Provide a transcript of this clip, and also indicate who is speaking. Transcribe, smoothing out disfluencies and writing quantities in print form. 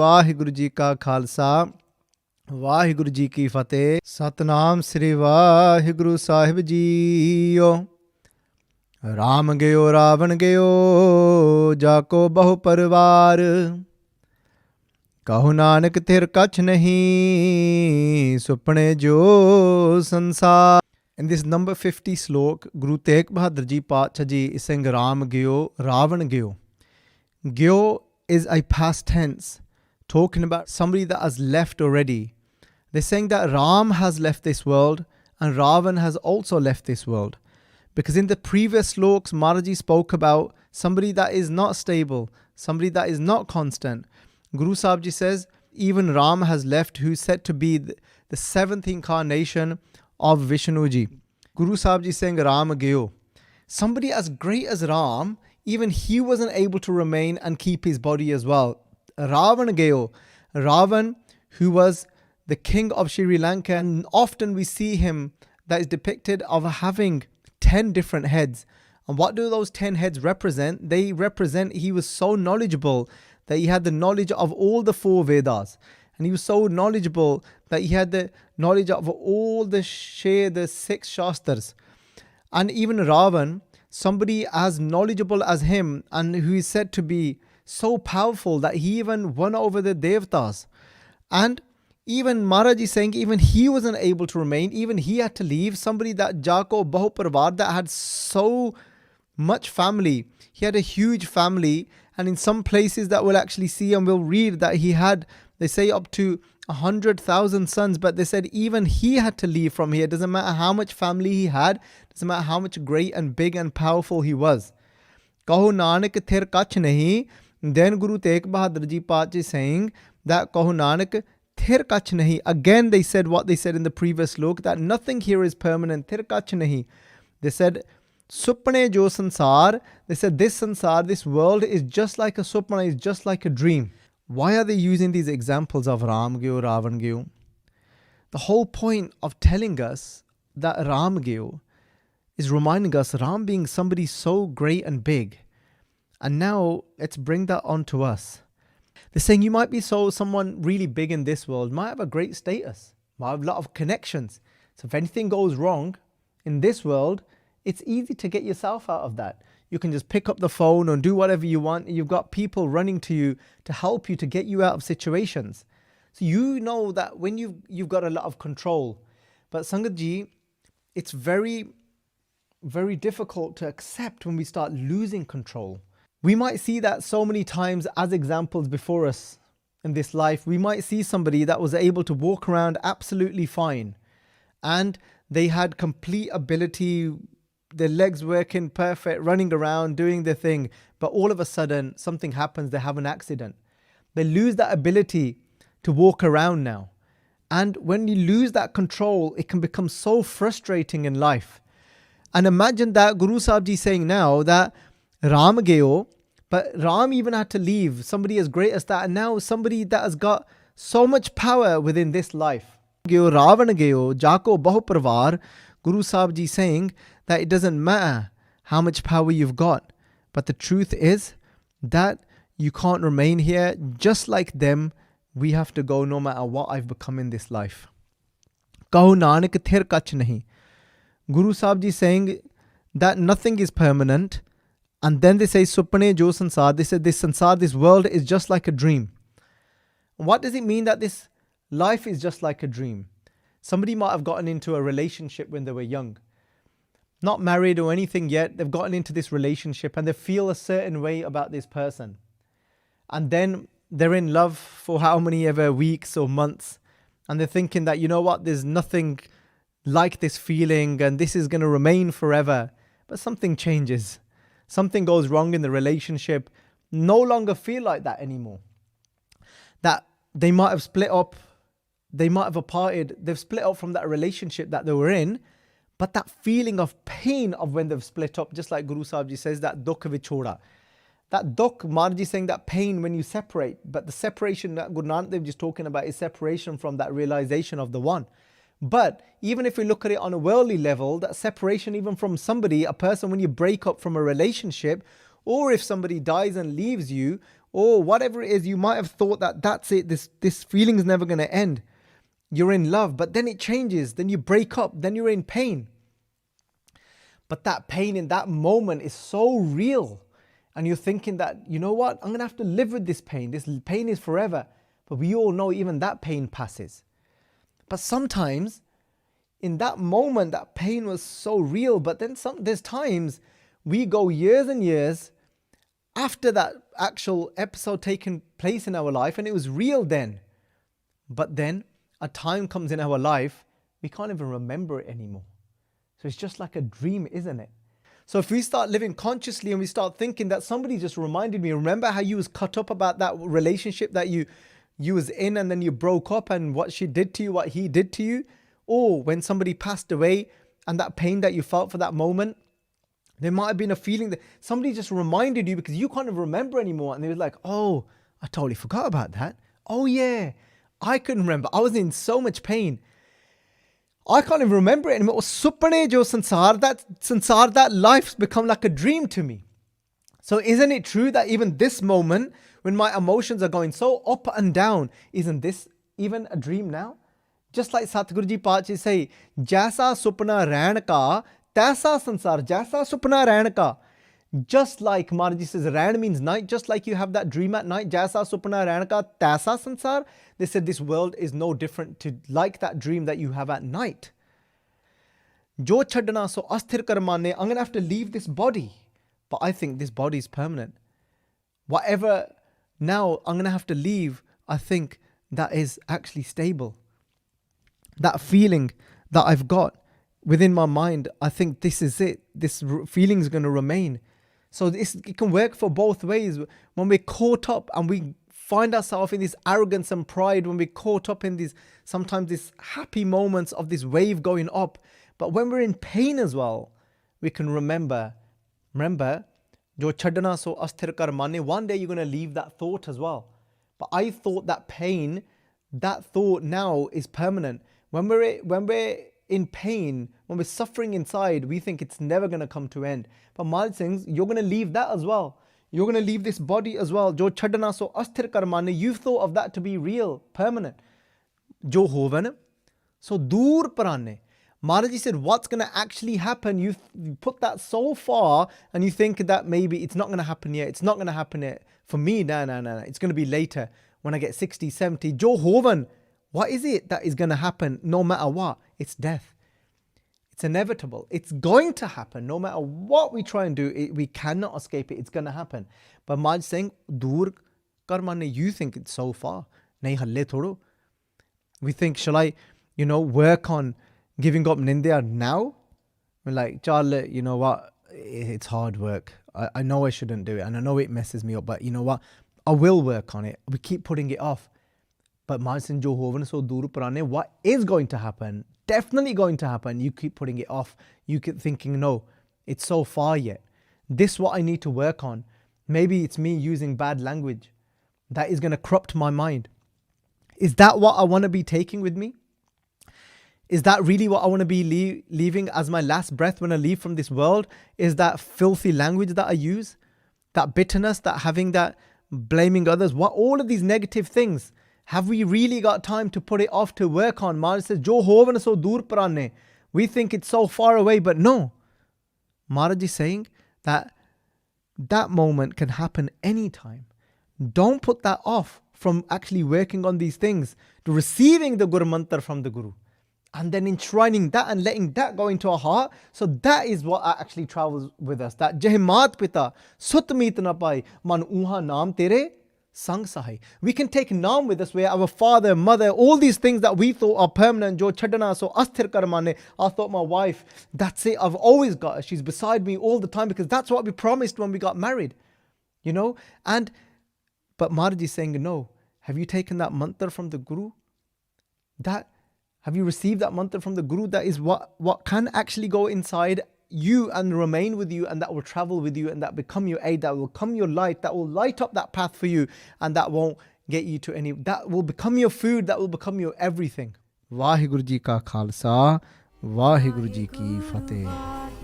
Speaker 1: ਵਾਹਿਗੁਰੂ ਜੀ ਕਾ ਖਾਲਸਾ ਵਾਹਿਗੁਰੂ ਜੀ ਕੀ ਫਤਿਹ। ਸਤਨਾਮ ਸ੍ਰੀ ਵਾਹਿਗੁਰੂ ਸਾਹਿਬ ਜੀਓ। ਰਾਮ ਗਿਓ ਰਾਵਣ ਗਿਓ ਜਾਕੋ ਬਹੁ ਪਰਵਾਰ, ਕਹੋ ਨਾਨਕ ਤਿਰ ਕਛ ਨਹੀਂ ਸੁਪਨੇ ਜੋ ਸੰਸਾਰ। In this number 50 slok, Guru Tegh Bahadur Ji Paatshah Ji is saying Ram Gyo, Ravan Gyo. Gyo is a past tense, talking about somebody that has left already. They're saying that Ram has left this world and Ravan has also left this world. Because in the previous sloks, Maharaji spoke about somebody that is not stable, somebody that is not constant. Guru Sahib Ji says, even Ram has left, who's said to be the seventh incarnation of Vishnu Ji. Guru Sahib Ji saying Ram Gyo. Somebody as great as Ram, even he wasn't able to remain and keep his body as well. Ravan Gyo. Ravan, who was the king of Sri Lanka, and often we see him that is depicted of having 10 different heads. And what do those 10 heads represent? They represent he was so knowledgeable that he had the knowledge of all the 4 Vedas. And he was so knowledgeable that he had the knowledge of all the 6 Shastras. And even Ravan, somebody as knowledgeable as him and who is said to be so powerful that he even won over the Devtas. And even Maharaj is saying even he wasn't able to remain, even he had to leave. Somebody that Jako Bahu Parvar, that had so much family. He had a huge family, and in some places that we'll actually see and we'll read that he had, they say, up to 100,000 sons, but they said even he had to leave from here. Doesn't matter how much family he had, doesn't matter how much great and big and powerful he was. Kaho Nanak thir kach nahi. Then Guru Tegh Bahadur Ji Paatshah is saying that Kaho Nanak thir kach nahi. Again they said what they said in the previous slok, that nothing here is permanent. Thir kach nahi. They said supne jo sansar. They said this sansar, this world is just like a supna, is just like a dream. Why are they using these examples of Ram Gyo, Ravan Gyo? The whole point of telling us that Ram Gyo is reminding us Ram being somebody so great and big. And now let's bring that on to us. They're saying you might be someone really big in this world, might have a great status, might have a lot of connections. So if anything goes wrong in this world, it's easy to get yourself out of that. You can just pick up the phone and do whatever you want. You've got people running to you to help you, to get you out of situations. So you know that when you've got a lot of control. But Sangat Ji, it's very, very difficult to accept when we start losing control. We might see that so many times as examples before us in this life. We might see somebody that was able to walk around absolutely fine, and they had complete ability, their legs working perfect, running around, doing their thing. But all of a sudden, something happens, they have an accident. They lose that ability to walk around now. And when you lose that control, it can become so frustrating in life. And imagine that Guru Sahib Ji saying now that Ram Gyo, but Ram even had to leave, somebody as great as that, and now somebody that has got so much power within this life. Gyo Ravan Gyo, Jako Bahu Parvar. Guru Sahib Ji saying that it doesn't matter how much power you've got, but the truth is that you can't remain here just like them. We have to go no matter what I've become in this life. Kaho Nanak thir kach nahi. Guru Sahib Ji saying that nothing is permanent. And then they say supne jo sansar. They said this sansar, this world is just like a dream. What does it mean that this life is just like a dream? Somebody might have gotten into a relationship when they were young, not married or anything yet. They've gotten into this relationship and they feel a certain way about this person. And then they're in love for how many ever weeks or months. And they're thinking that, you know what, there's nothing like this feeling and this is going to remain forever. But something changes. Something goes wrong in the relationship. No longer feel like that anymore. That they might have split up. They might have parted. They've split up from that relationship that they were in. But that feeling of pain of when they've split up, just like Guru Sahib Ji says, that dukh vichoda. That dukh, Maharaj is saying that pain when you separate. But the separation that Guru Nanak Dev Ji is talking about is separation from that realization of the one. But even if we look at it on a worldly level, that separation even from somebody, a person, when you break up from a relationship, or if somebody dies and leaves you, or whatever it is, you might have thought that that's it, this feeling is never going to end. You're in love, but then it changes, then you break up, then you're in pain. But that pain in that moment is so real. And you're thinking that, you know what, I'm going to have to live with this pain. This pain is forever. But we all know even that pain passes. But sometimes in that moment, that pain was so real. But then there's times we go years and years after that actual episode taking place in our life, and it was real then. But then a time comes in our life, we can't even remember it anymore. So it's just like a dream, isn't it? So if we start living consciously and we start thinking that somebody just reminded me, remember how you was cut up about that relationship that you was in, and then you broke up, and what she did to you, what he did to you, or when somebody passed away and that pain that you felt for that moment, there might have been a feeling that somebody just reminded you because you can't even remember anymore, and they were like, oh, I totally forgot about that. Oh yeah, I couldn't remember. I was in so much pain. I can't even remember it anymore. Supne jo sansar, that life's become like a dream to me. So isn't it true that even this moment, when my emotions are going so up and down, isn't this even a dream now? Just like Satguru Ji Paatshah say, Jaisa supna rehn ka, taisa sansar, jaisa supna rehn ka. Just like Maharaji says, Rehn means night, just like you have that dream at night, Jaisa supna rehn ka, taisa sansar. They said this world is no different to like that dream that you have at night. Jo chadna so asthir kar mane, I'm going to have to leave this body. But I think this body is permanent. Whatever now I'm going to have to leave, I think that is actually stable. That feeling that I've got within my mind, I think this is it. This feeling is going to remain. So it can work for both ways. When we're caught up and we find ourselves in this arrogance and pride, when we're caught up in these, sometimes these happy moments of this wave going up. But when we're in pain as well, we can remember, jo chadna so asthir kar mane, one day you're going to leave that thought as well. But I thought that pain, that thought now is permanent. When we're in pain, when we're suffering inside, we think it's never going to come to end. But Maharaji says, you're going to leave that as well. You're going to leave this body as well. Jo chadna so asthir kar mane, you've thought of that to be real, permanent. Jo hovan, so dur prane. Maharaji said, what's going to actually happen? You put that so far and you think that maybe it's not going to happen yet. It's not going to happen yet. For me, no. It's going to be later when I get 60, 70. Jo hovan, what is it that is going to happen no matter what? It's death. It's inevitable. It's going to happen no matter what we try and do. We cannot escape it. It's going to happen. But Maharaji saying, dur kar mane, you think it's so far. Nahi halle thodo. We think, shall I, work on giving up Nindya now? We're like, Charlie, you know what? It's hard work. I know I shouldn't do it, and I know it messes me up, but you know what? I will work on it. We keep putting it off. But Maharaji jo hovan so dur prane, what is going to happen? Definitely going to happen. You keep putting it off. You keep thinking, no, it's so far yet. This is what I need to work on. Maybe it's me using bad language that is going to corrupt my mind. Is that what I want to be taking with me? Is that really what I want to be leaving as my last breath when I leave from this world? Is that filthy language that I use? That bitterness, that having that blaming others? What, all of these negative things? Have we really got time to put it off to work on? Maharaj says, Jo hovan so dur prane. We think it's so far away, but no. Maharaj is saying that that moment can happen anytime. Don't put that off from actually working on these things, to receiving the Guru Mantra from the Guru, and then enshrining that and letting that go into our heart. So that is what actually travels with us. That Jehmat Pita, Sut Meet Na Pai, Man Uha Naam Tere, Sang Sahai. We can take Naam with us, where our father, mother, all these things that we thought are permanent, Jo Chadana, so Asthir Kar Mane, I thought my wife, that's it, I've always got her. She's beside me all the time, because that's what we promised when we got married. But Maharaji is saying, no. Have you taken that mantra from the Guru? Have you received that mantra from the Guru? That is what can actually go inside you and remain with you, and that will travel with you, and that become your aid, that will come your light, that will light up that path for you, and that won't get you to any, that will become your food, that will become your everything. Vaheguru Ji ka Khalsa, Vaheguru Ji ki Fateh.